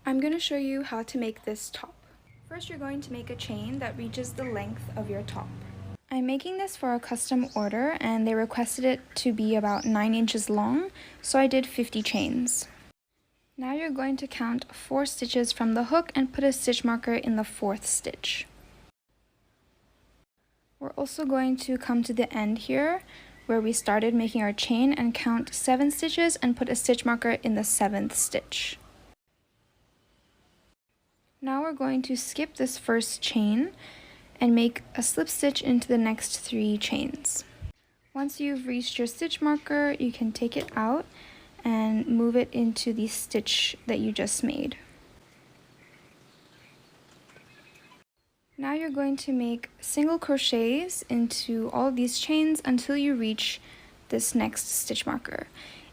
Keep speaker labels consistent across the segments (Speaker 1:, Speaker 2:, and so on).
Speaker 1: I'm going to show you how to make this top. First, you're going to make a chain that reaches the length of your top. I'm making this for a custom order and they requested it to be about 9 inches long, so I did 50 chains. Now you're going to count 4 stitches from the hook and put a stitch marker in the 4th stitch. We're also going to come to the end here where we started making our chain and count 7 stitches and put a stitch marker in the 7th stitch. Now we're going to skip this first chain and make a slip stitch into the next 3 chains. Once you've reached your stitch marker, you can take it out and move it into the stitch that you just made. Now you're going to make single crochets into all of these chains until you reach this next stitch marker.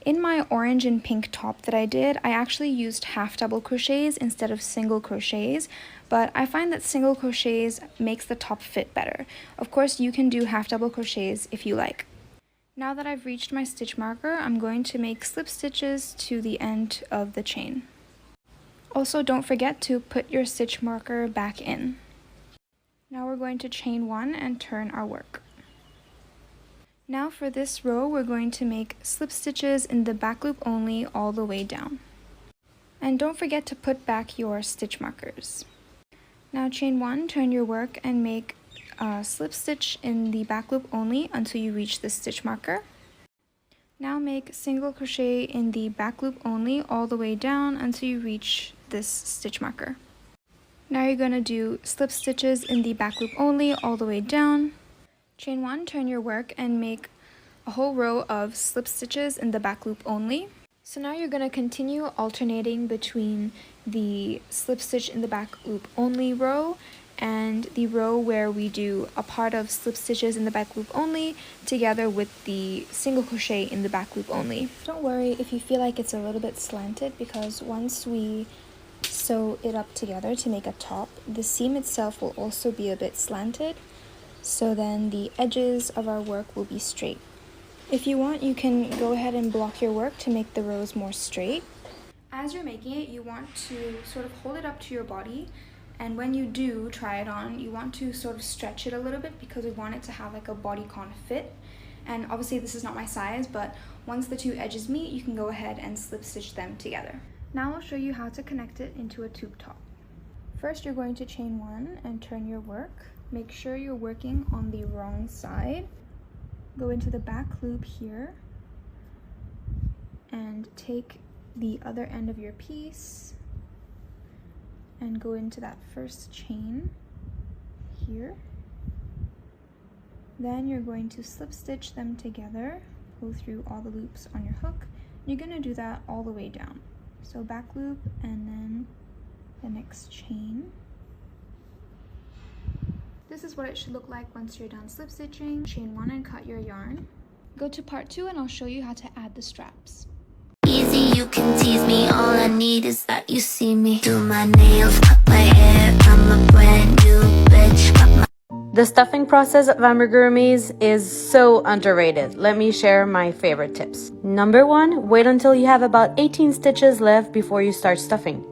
Speaker 1: In my orange and pink top that I did, I actually used half double crochets instead of single crochets, but I find that single crochets makes the top fit better. Of course, you can do half double crochets if you like. Now that I've reached my stitch marker, I'm going to make slip stitches to the end of the chain. Also, don't forget to put your stitch marker back in. Now we're going to chain 1 and turn our work. Now for this row, we're going to make slip stitches in the back loop only all the way down. And don't forget to put back your stitch markers. Now chain 1, turn your work and make a slip stitch in the back loop only until you reach the stitch marker. Now make single crochet in the back loop only all the way down until you reach this stitch marker. Now you're going to do slip stitches in the back loop only all the way down. Chain 1, turn your work and make a whole row of slip stitches in the back loop only. So now you're going to continue alternating between the slip stitch in the back loop only row and the row where we do a part of slip stitches in the back loop only together with the single crochet in the back loop only. Don't worry if you feel like it's a little bit slanted, because once we sew it up together to make a top, the seam itself will also be a bit slanted. So then the edges of our work will be straight. If you want, you can go ahead and block your work to make the rows more straight. As you're making it, you want to sort of hold it up to your body, and when you do try it on, you want to sort of stretch it a little bit because we want it to have like a bodycon fit. And obviously this is not my size, but once the 2 edges meet, you can go ahead and slip stitch them together. Now I'll show you how to connect it into a tube top. First, you're going to chain 1 and turn your work. Make sure you're working on the wrong side. Go into the back loop here and take the other end of your piece and go into that first chain here. Then you're going to slip stitch them together, go through all the loops on your hook. You're going to do that all the way down. So back loop and then the next chain. This is what it should look like once you're done slip stitching. Chain 1 and cut your yarn. Go to part 2 and I'll show you how to add the straps.
Speaker 2: Easy, you can tease me. All I need is that you see me. Do my nails, cut my hair. I'm a brand new bitch. Cut my
Speaker 3: The stuffing process of amigurumis is so underrated. Let me share my favorite tips. Number 1, wait until you have about 18 stitches left before you start stuffing.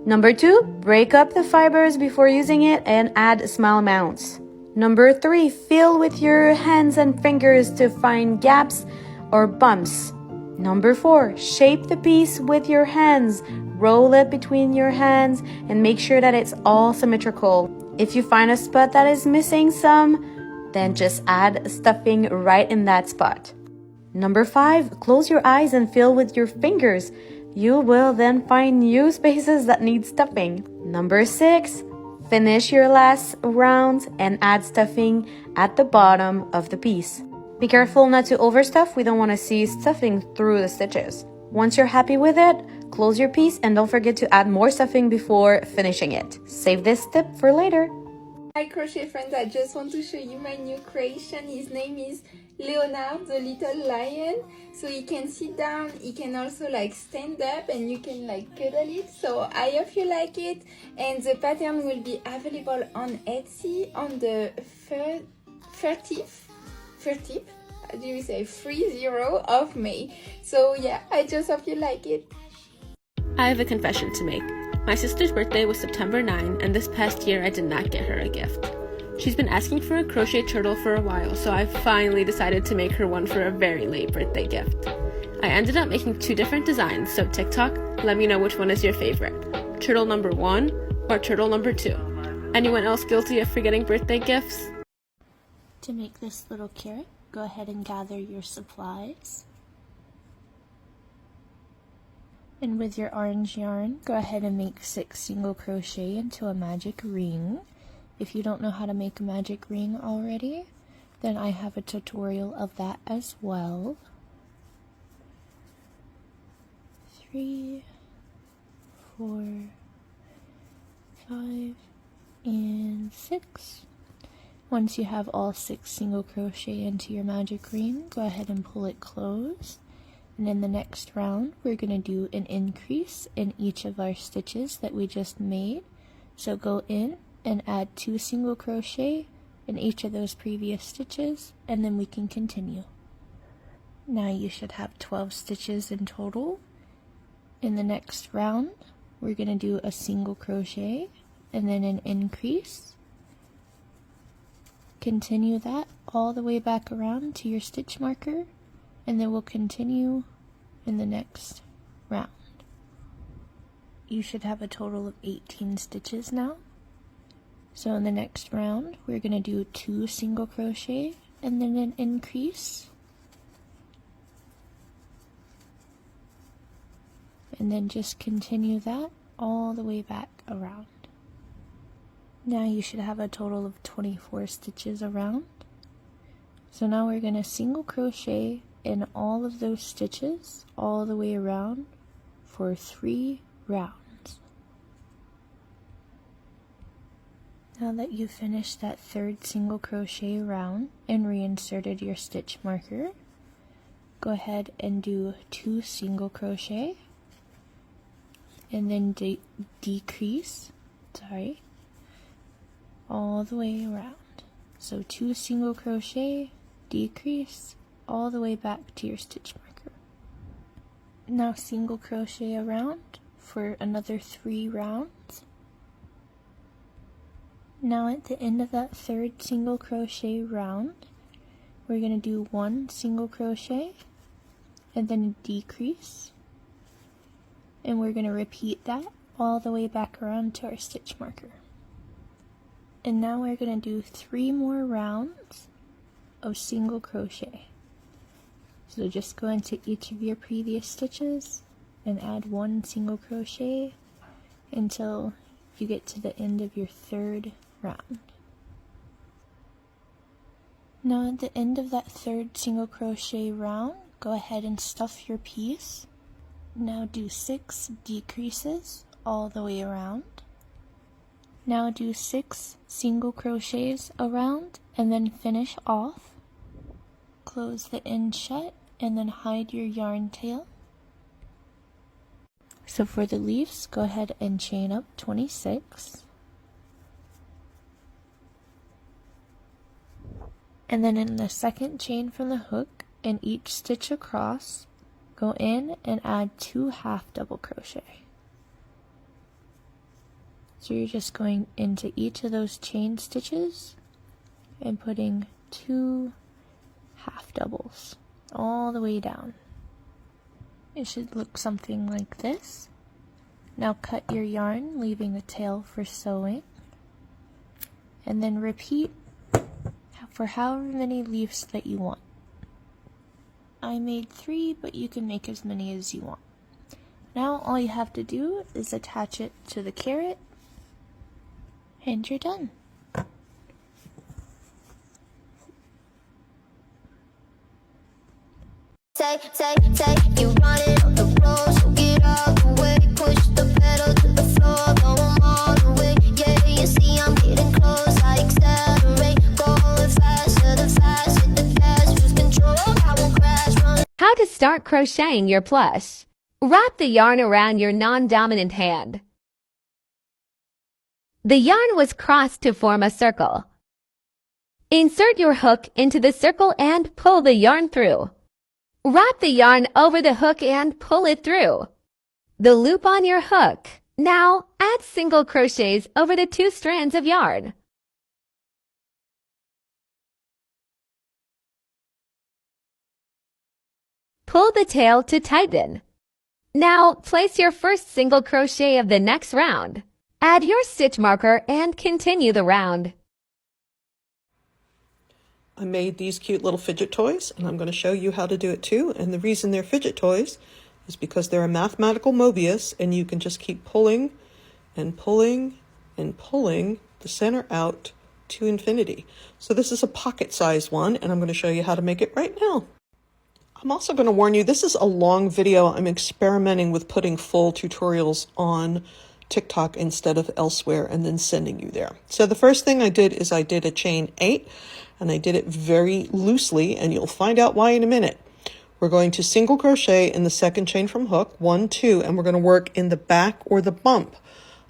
Speaker 3: Number 2, break up the fibers before using it and add small amounts. Number 3, feel with your hands and fingers to find gaps or bumps. Number 4, shape the piece with your hands. Roll it between your hands and make sure that it's all symmetrical. If you find a spot that is missing some, then just add stuffing right in that spot. Number 5, close your eyes and feel with your fingers. You will then find new spaces that need stuffing. Number 6, finish your last round and add stuffing at the bottom of the piece. Be careful not to overstuff. We don't want to see stuffing through the stitches. Once you're happy with it, close your piece and don't forget to add more stuffing before finishing it. Save this tip for later.
Speaker 4: Hi crochet friends, I just want to show you my new creation. His name is Leonard the little lion. So he can sit down, he can also like stand up, and you can like cuddle it. So I hope you like it, and the pattern will be available on Etsy on the 30th, do you say 30 of May. So yeah, I just hope you like it.
Speaker 5: I have a confession to make. My sister's birthday was September 9, and this past year I did not get her a gift. She's been asking for a crochet turtle for a while, so I finally decided to make her one for a very late birthday gift. I ended up making 2 different designs, so TikTok, let me know which one is your favorite. Turtle number 1 or turtle number 2. Anyone else guilty of forgetting birthday gifts?
Speaker 6: To make this little carrot, go ahead and gather your supplies. And with your orange yarn, go ahead and make 6 single crochet into a magic ring. If you don't know how to make a magic ring already, then I have a tutorial of that as well. 3, 4, 5, and 6. Once you have all 6 single crochet into your magic ring, go ahead and pull it closed. And in the next round, we're going to do an increase in each of our stitches that we just made. So go in and add 2 single crochet in each of those previous stitches, and then we can continue. Now you should have 12 stitches in total. In the next round, we're going to do a single crochet and then an increase. Continue that all the way back around to your stitch marker, and then we'll continue in the next round. You should have a total of 18 stitches now. So in the next round, we're going to do 2 single crochet and then an increase. And then just continue that all the way back around. Now you should have a total of 24 stitches around. So now we're going to single crochet in all of those stitches all the way around for 3 rounds. Now that you've finished that 3rd single crochet round and reinserted your stitch marker, go ahead and do 2 single crochet and then decrease all the way around. So 2 single crochet, decrease all the way back to your stitch marker. Now single crochet around for another 3 rounds. Now at the end of that 3rd single crochet round, we're going to do 1 single crochet and then a decrease, and we're going to repeat that all the way back around to our stitch marker. And now we're going to do 3 more rounds of single crochet. So just go into each of your previous stitches and add 1 single crochet until you get to the end of your 3rd round. Now at the end of that 3rd single crochet round, go ahead and stuff your piece. Now do 6 decreases all the way around. Now do 6 single crochets around and then finish off. Close the end shut and then hide your yarn tail. So for the leaves, go ahead and chain up 26. And then in the 2nd chain from the hook, in each stitch across, go in and add 2 half double crochet. So you're just going into each of those chain stitches and putting 2 half doubles all the way down. It should look something like this. Now cut your yarn, leaving the tail for sewing, and then repeat for however many leaves that you want. I made 3, but you can make as many as you want. Now all you have to do is attach it to the carrot, and you're done.
Speaker 2: Say, you run it on the road, so get out the way, push the pedal to the floor, go all the way, yeah, you see I'm getting close, I accelerate, going faster than fast, hit the gas, lose control, I won't crash, run.
Speaker 7: How to start crocheting your plush. Wrap the yarn around your non-dominant hand. The yarn was crossed to form a circle. Insert your hook into the circle and pull the yarn through. Wrap the yarn over the hook and pull it through. The loop on your hook. Now add single crochets over the 2 strands of yarn. Pull the tail to tighten. Now, place your first single crochet of the next round. Add your stitch marker and continue the round.
Speaker 8: I made these cute little fidget toys, and I'm going to show you how to do it too. And the reason they're fidget toys is because they're a mathematical Mobius, and you can just keep pulling and pulling and pulling the center out to infinity. So this is a pocket-sized one, and I'm going to show you how to make it right now. I'm also going to warn you, this is a long video. I'm experimenting with putting full tutorials on TikTok instead of elsewhere and then sending you there. So the first thing I did is I did a chain 8, and I did it very loosely, and you'll find out why in a minute. We're going to single crochet in the second chain from hook, 1, 2, and we're going to work in the back or the bump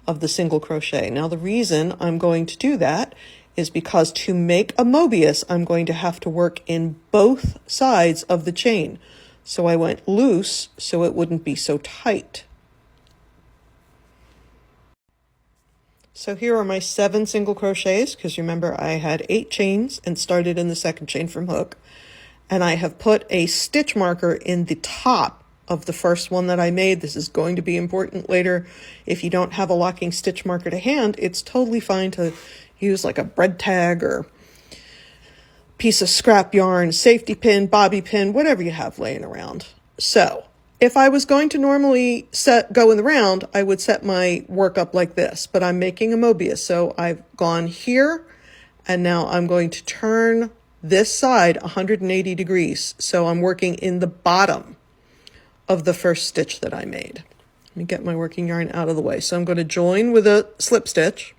Speaker 8: of the single crochet. Now the reason I'm going to do that is because to make a Mobius, I'm going to have to work in both sides of the chain. So I went loose so it wouldn't be so tight. So here are my 7 single crochets, because remember I had 8 chains and started in the second chain from hook. And I have put a stitch marker in the top of the first one that I made. This is going to be important later. If you don't have a locking stitch marker to hand, it's totally fine to use like a bread tag or piece of scrap yarn, safety pin, bobby pin, whatever you have laying around. So if I was going to normally go in the round, I would set my work up like this, but I'm making a Mobius. So I've gone here, and now I'm going to turn this side 180 degrees. So I'm working in the bottom of the first stitch that I made. Let me get my working yarn out of the way. So I'm going to join with a slip stitch.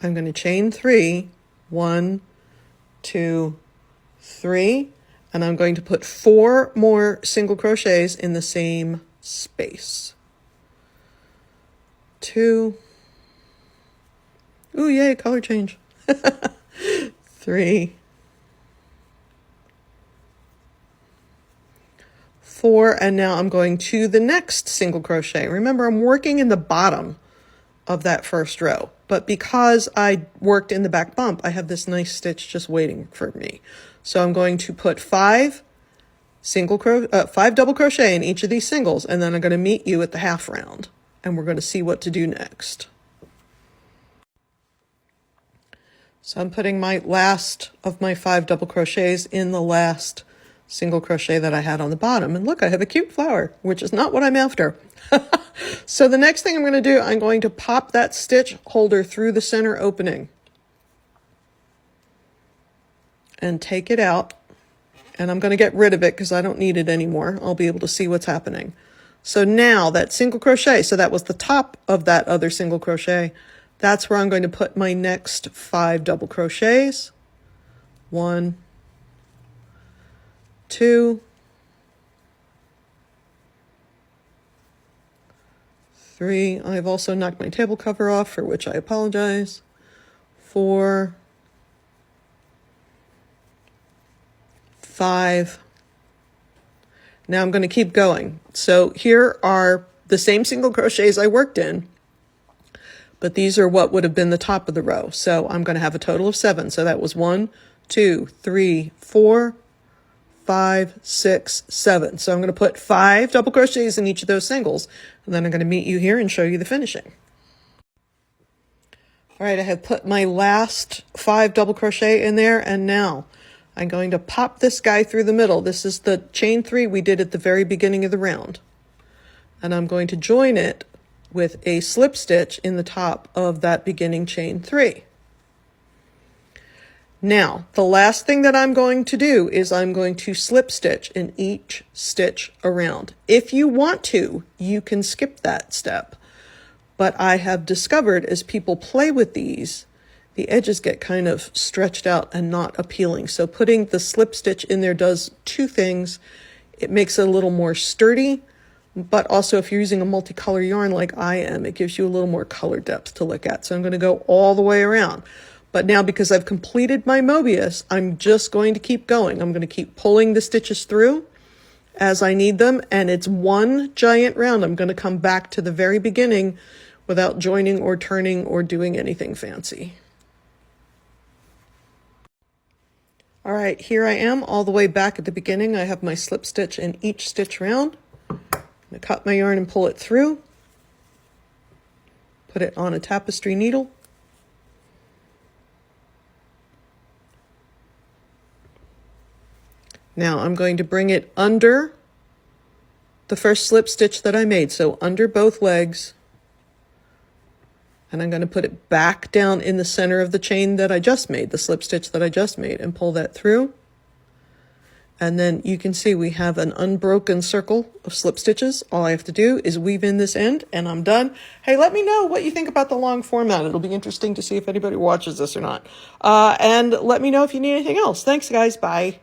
Speaker 8: I'm going to chain 3, 1, 2, 3, and I'm going to put 4 more single crochets in the same space. 2, ooh, yay, color change. 3, 4, and now I'm going to the next single crochet. Remember, I'm working in the bottom of that first row, but because I worked in the back bump, I have this nice stitch just waiting for me. So I'm going to put 5 double crochet in each of these singles, and then I'm going to meet you at the half round, and we're going to see what to do next. So I'm putting my last of my 5 double crochets in the last single crochet that I had on the bottom. And look, I have a cute flower, which is not what I'm after. So the next thing I'm going to do, I'm going to pop that stitch holder through the center opening and take it out. And I'm going to get rid of it because I don't need it anymore. I'll be able to see what's happening. So now that single crochet, so that was the top of that other single crochet. That's where I'm going to put my next 5 double crochets. 1, 2, 3. I've also knocked my table cover off, for which I apologize. 4, 5. Now I'm going to keep going. So here are the same single crochets I worked in, but these are what would have been the top of the row. So I'm going to have a total of 7. So that was 1, 2, 3, 4, 5, 6, 7. So I'm going to put 5 double crochets in each of those singles, and then I'm going to meet you here and show you the finishing. All right, I have put my last 5 double crochet in there, and now I'm going to pop this guy through the middle. This is the chain 3 we did at the very beginning of the round. And I'm going to join it with a slip stitch in the top of that beginning chain 3. Now, the last thing that I'm going to do is I'm going to slip stitch in each stitch around. If you want to, you can skip that step. But I have discovered as people play with these, the edges get kind of stretched out and not appealing. So putting the slip stitch in there does 2 things. It makes it a little more sturdy, but also if you're using a multicolor yarn like I am, it gives you a little more color depth to look at. So I'm going to go all the way around. But now because I've completed my Mobius, I'm just going to keep going. I'm going to keep pulling the stitches through, as I need them, and it's one giant round. I'm going to come back to the very beginning without joining or turning or doing anything fancy. All right, here I am all the way back at the beginning. I have my slip stitch in each stitch round. I'm going to cut my yarn and pull it through. Put it on a tapestry needle. Now I'm going to bring it under the first slip stitch that I made, so under both legs, and I'm going to put it back down in the center of the chain that I just made, the slip stitch that I just made, and pull that through. And then you can see we have an unbroken circle of slip stitches. All I have to do is weave in this end and I'm done. Hey, let me know what you think about the long format. It'll be interesting to see if anybody watches this or not. And let me know if you need anything else. Thanks, guys. Bye.